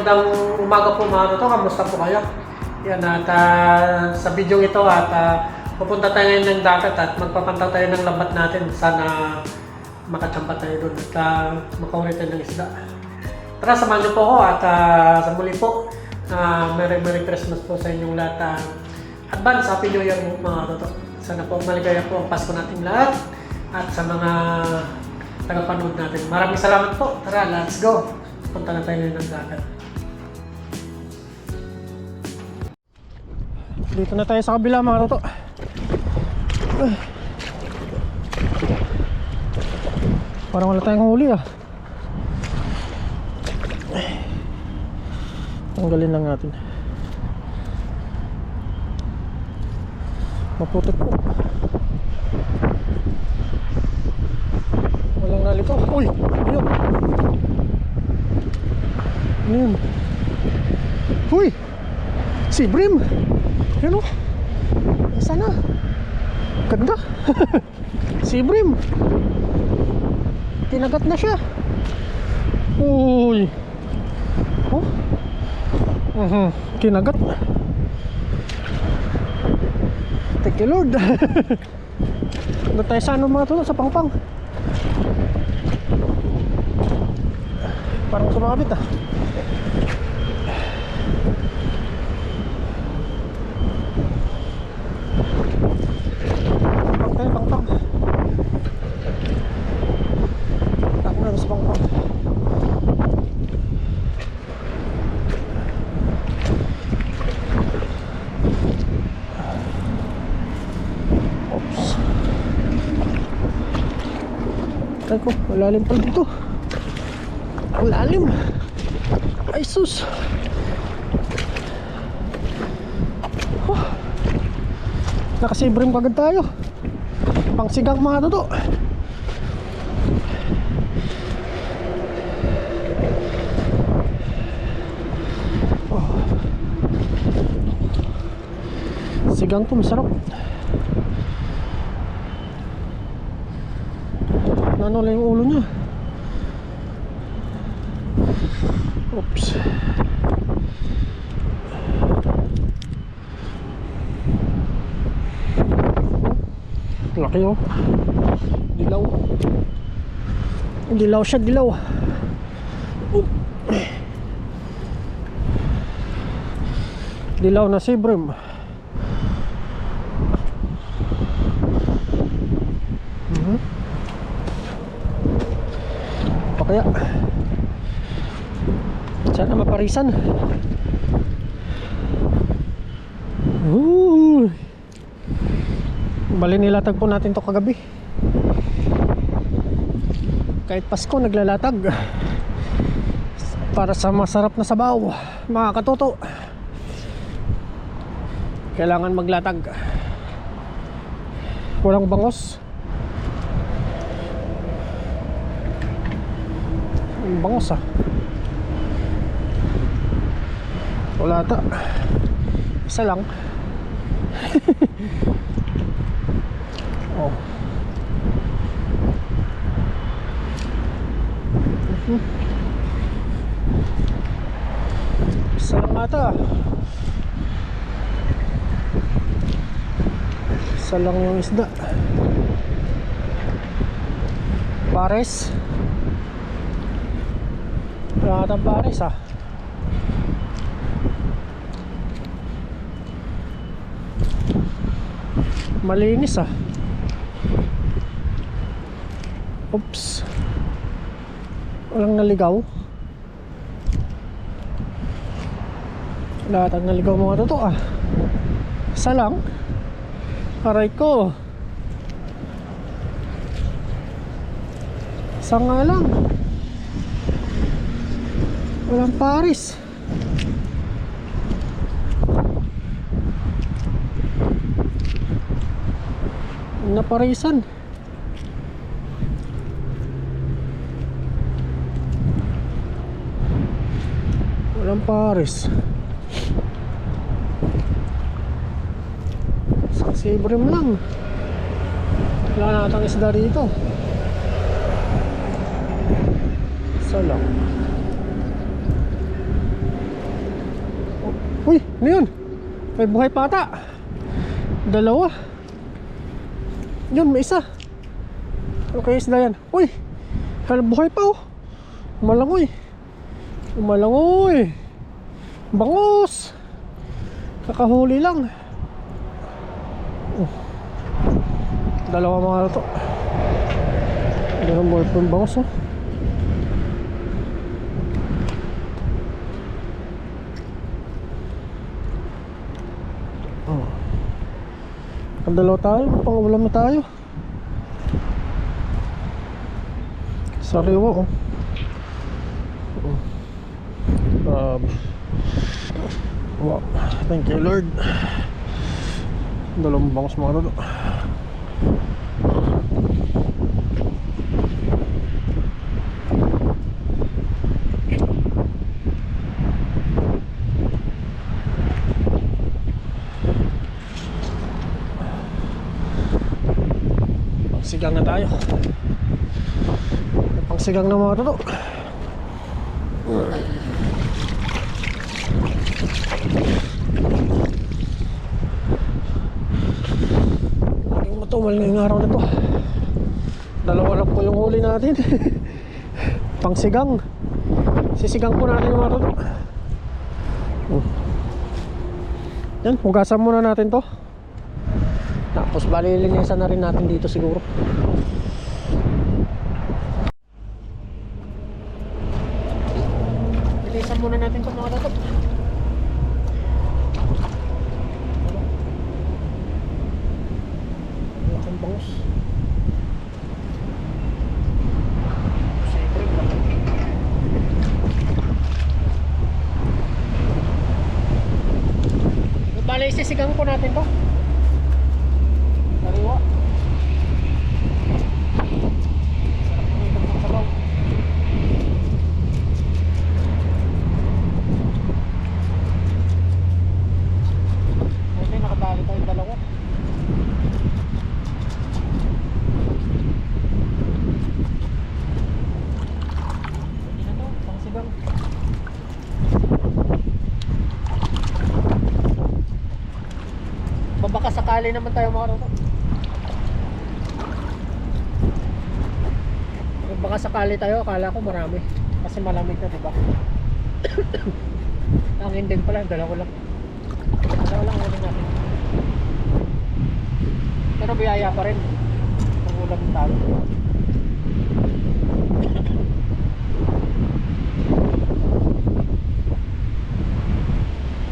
magandang umaga po mga to. Kamusta po kayo? Yan at sa video ito at pupunta tayo ngayon ng dagat at magpapantaw tayo ng lambat natin. Sana makachamba tayo doon at makahuli tayo ng isda. Tara, samahan niyo po ako at sa muli po, Merry Christmas po sa inyong lahat. Advance Happy New Year mga to. Sana po maligaya po ang Pasko nating lahat at sa mga tagapanood natin. Maraming salamat po. Tara, let's go! Punta na tayo ng dagat. Dito na tayo sa kabila mga toto. Parang wala tayong huli ah. Tanggalin lang natin. Maputik po. Walang nalito. Uy! Ayun! Ano yun? Uy! Si Brim! Yan o! Isa na! Ganda! Si Brim! Tinagat na siya! Uy! Oh! Kinagat! Thank you Lord! Doon tayo sa ano mga tulad sa pangpang. Parang sumabit ah. Pangpang. Tak na sa pangpang. Oops. Ay ko, malalim pala dito. Ang lalim. Ay sus. Oh. Nakasibrim kagad tayo. Pangsigang mga toto. Oh. Sigang to masarap. Ano lang yung ulo niya. Oops. Laki oh. Dilaw. Dilaw siya, dilaw. Dilaw na si Brim. O kaya sana maparisan. Bali nilatag po natin to kagabi. Kahit Pasko naglalatag para sa masarap na sabaw mga katoto. Kailangan maglatag. Walang bangos. Bangos ah. Wala ata. Isa lang. Oh. Isa lang ata. Isa lang yung isda. Pares. Wala atang pares ah. Malinis ah. Oops. Walang naligaw. Lahat ang naligaw mga totoo ah. Isa lang. Aray ko. Isa nga lang. Walang pares. Naparisan. Walang pares. Saksi Brim lang. Wala natang isda rito. Isa lang. Uy, ano yun? May buhay pata. Dalawa. Yun, may isa. Ano kaya isda yan? Uy, buhay pa oh. Malangoy. Malangoy. Bangus. Kakahuli lang. Dalawa mga to. Ganun buhay pa yung bangus oh. Dalawa tayo, pang-ulam na tayo. Sariwa oh. Wow, thank you Lord. Dalawang bangus mga lolo. Pangsigang na tayo. Pangsigang na mga lolo. Laging matumal ngayong araw na to. Dalawa lang po yung huli natin. Pangsigang. Sisigang po natin yung mga lolo. Yan, hugasan muna natin to. Tapos balilinisan na rin natin dito siguro. Linisan muna natin ito mga lolo. Ang bangus. Bale, isisigang po natin to. Sariwa. Sarap ng itong sabaw. Okay, nakadali tayong dalawa. Pwede na to, pangsigang. Baka sakali naman tayo mga lolo. Baka sakali tayo, akala ko marami. Kasi malamig na diba? Angin din pala, dalawa lang. Dalawa lang ulit natin. Pero biyaya pa rin. Ang ulam tayo.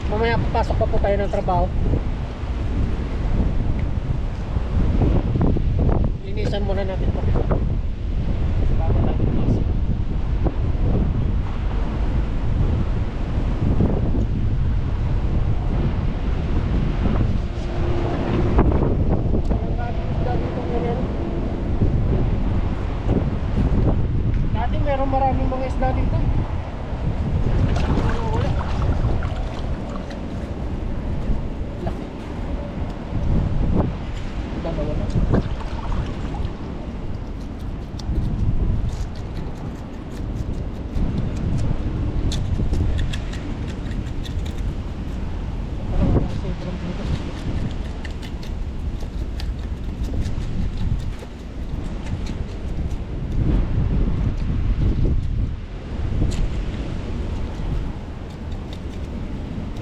Mamaya papasok pa po tayo ng trabaho. Linisan muna natin ito. Bago tayo pumasok. Dati meron maraming mga isda dito. Laki. Dalawa na.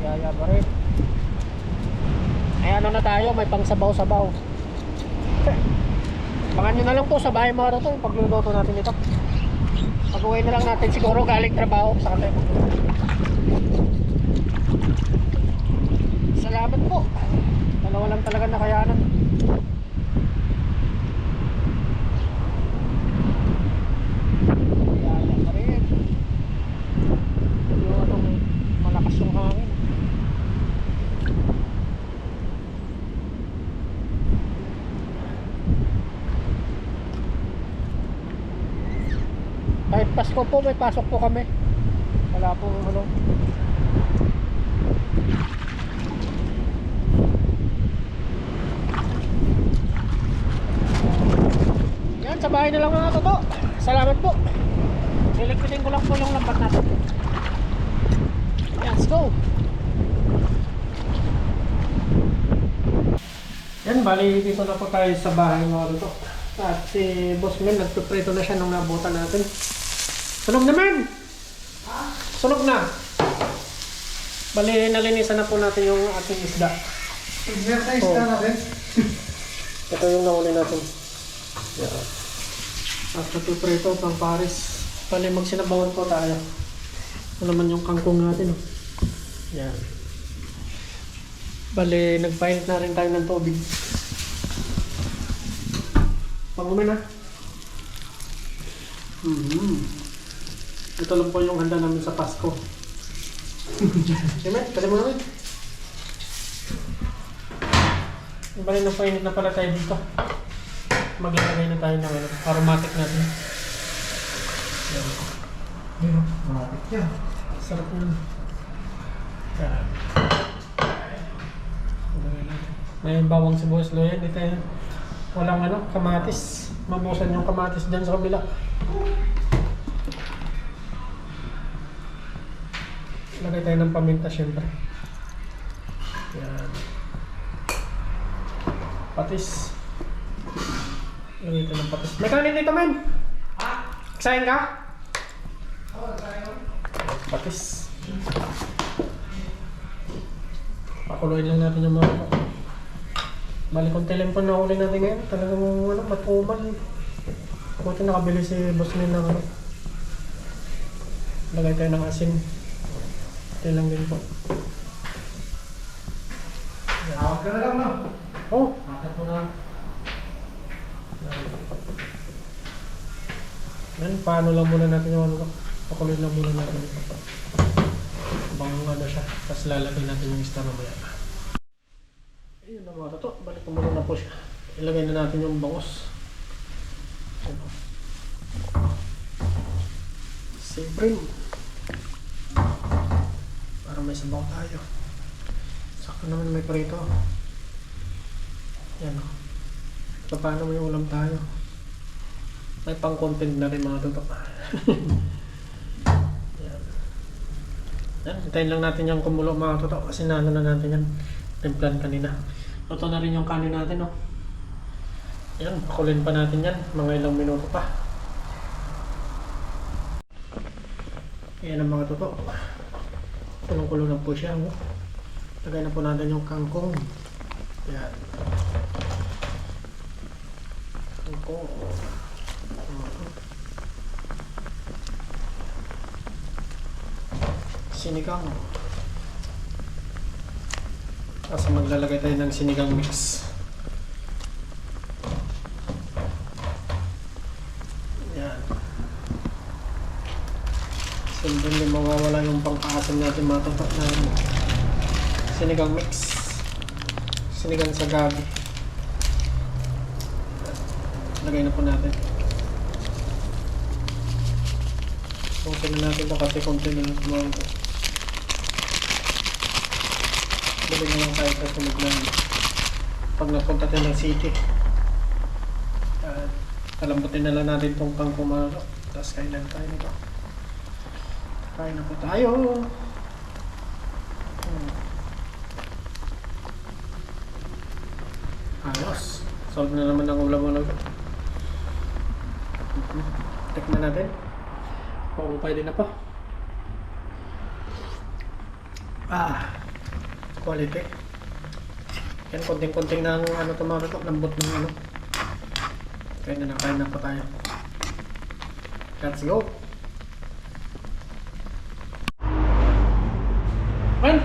Yaya pa rin. Ay ano na tayo, may pang sabaw-sabaw. Pangan nyo na lang po sa bahay mga lolo, pagluluto natin ito. Pag-uwi na lang natin siguro galing trabaho sa kanila. Salamat po. Dalawa lang talaga nakayanan. Yaya pa rin. Yung anong malakas yung hangin. Kahit Pasko po, may pasok po kami. Wala po ano. Yan, sa bahay na lang mga toto. Salamat po. Liligpitin ko lang po yung lambat natin. Yan, let's go. Yan, bali dito na po tayo sa bahay mga luto. At si Boss Mel, nagpiprito na siya nung nabutan natin. Sunog naman! Sunog na! Bali, nalinisan na po natin yung ating isda. Isda natin. Ito yung nahuli natin. Yan. At nagpiprito pang pares. Bali, magsinabawan po tayo. Ito naman yung kangkong natin. Yan. Bali, nagpainit na rin tayo ng tubig. Pangumin na. Ito lang po yung handa namin sa Pasko. Simet, kasi mo namin. Bali, nagpainit na pala tayo dito. Maglalagay na tayo ng aromatic natin. Yan. Malapit yan. Sarap yun. Yan. May bawang sibuyas lo yan. Ito yan. Walang kamatis. Mabusan yung kamatis dyan sa kabila. Lagay tayo ng paminta syempre. Yan. Patis. Lagay tayo ng patis. May kanin dito, men! Excited ka? Oo, tayo. Patis. Pakuluin lang natin yung mga bali kung telepon na huli natin ngayon, talagang matumal. Buti nakabili si Boss Mel ng lagay tayo ng asin. Ito lang din po. Tawag ka na lang, no? Oh! Makat mo na. Yan, paano lang muna natin yung pakuloy lang muna natin ito. Bang siya, tapos lalagay natin yung isda mamaya. Ayun na mga toto, balik ko muna na po siya. Ilagay na natin yung bangos. Ano? Sibrim. Para may sabaw tayo. Sakto naman may prito. Yan o. So, paano may ulam tayo? May pang content na rin mga toto. Yan, hintayin lang natin yung kumulo mga toto kasi naano na natin yan. Timplan kanina. Luto na rin yung kanin natin, no? Yan, pakulin pa natin yan. Mga ilang minuto pa. Yan ang mga toto. Kulong-kulo na po siya, no? Lagay na po natin yung kangkong. Yan. Kangkong. Sinigang. Tapos maglalagay tayo ng sinigang mix. Yan. Siyempre hindi mawawala yung pangkaasim natin mga tatak na sinigang mix. Sinigang sa gabi. Lagay na po natin. Kunti na natin ito kasi kunti na natin ito. Balik na lang tayo sa sunod na pag napunta tayo ng city. Kalambutin na lang natin itong kangkumaro. Tapos kainan tayo nito. Kain na po tayo. Ayos. Solve na naman ang ulam mo lang. Tikman natin. Oo, pwede na pa. Quality. Yan, konting-konting ng tumawag ito, lambot ng Kain na po tayo. Let's go! Man!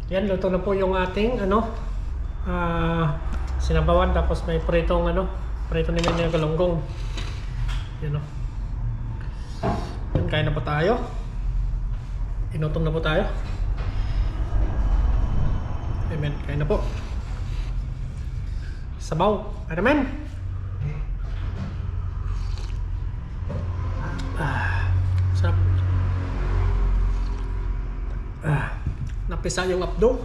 Yan, luto na po yung ating sinabawan, tapos may pritong prito naman yung galunggong. Yan o. Yan, kain na po tayo. Inutom na po tayo. Amen. Kain na po. Sabaw. Amen. Sarap. Napisa yung abdo.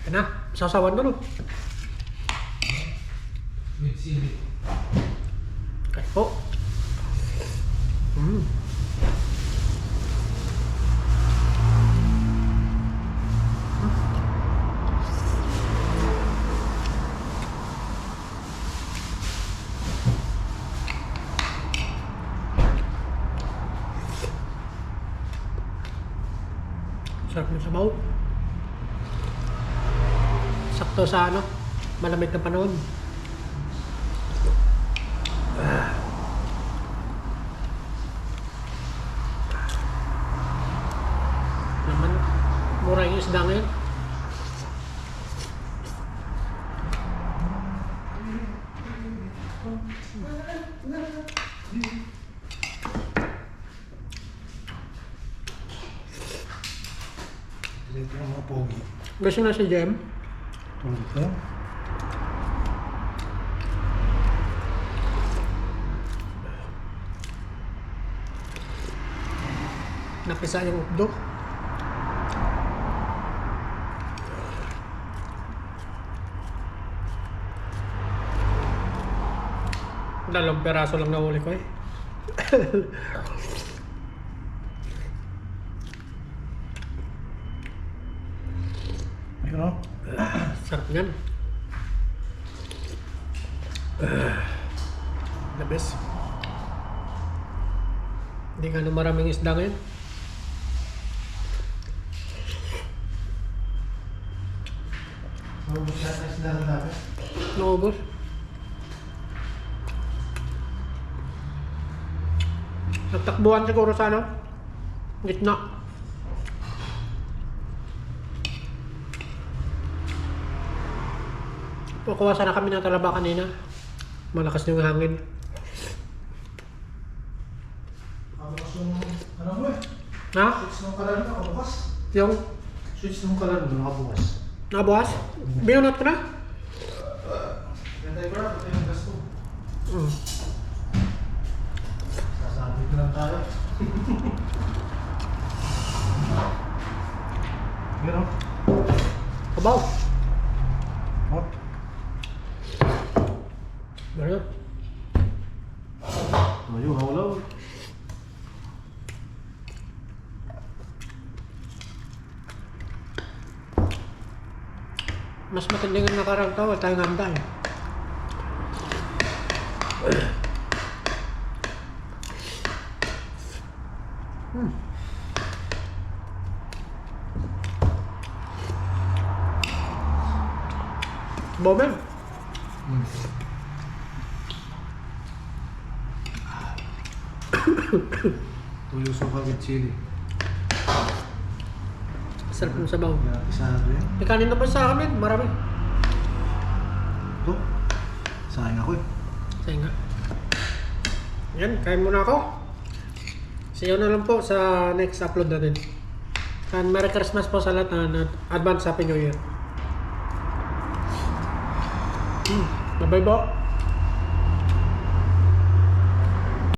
Kaya na. Sasawan na no. With sili. Kaya po. Sarap ng sabaw. Sakto sa ano, malamig na panahon. Naman, mura yung isda ngayon. Dito yung mga pogi. Gusto na si Jem. Tulad ko. Napisa yung ukdo. Dalawang peraso lang nahuli ko eh. Ayun o. Sarap yan. The best. Hindi nga na maraming isda ngayon. Mabubos yata isda ng dagat. Naubos. Nagtakbuhan siguro sa ano? Gitna. Kukuha sana kami ng talaba kanina. Malakas yung hangin. Kabukas yung ano mo eh. Ha? Switch ng kalan mo nakabukas. Yung Switch ng kalan mo nakabukas. nabukas? Binunot ko na? Yan tayo bro, ito yung gas ko. Mm. Sasabi ko lang tayo. Yun o. Kabaw. Hop. Meron. Ayun, hawlaw. Mas matindi nga nakarang tawa, tayong handa eh. Bomber. Tuyo suka with chili. Sarap ng sabaw. Isado yan. May kanin na pa sa amin, marami. Ito. Sayang ako eh. Sige nga. Yan, kain muna ako. See you na lang po sa next upload natin. And Merry Christmas po sa lahat na advance Happy New Year. Bye-bye po.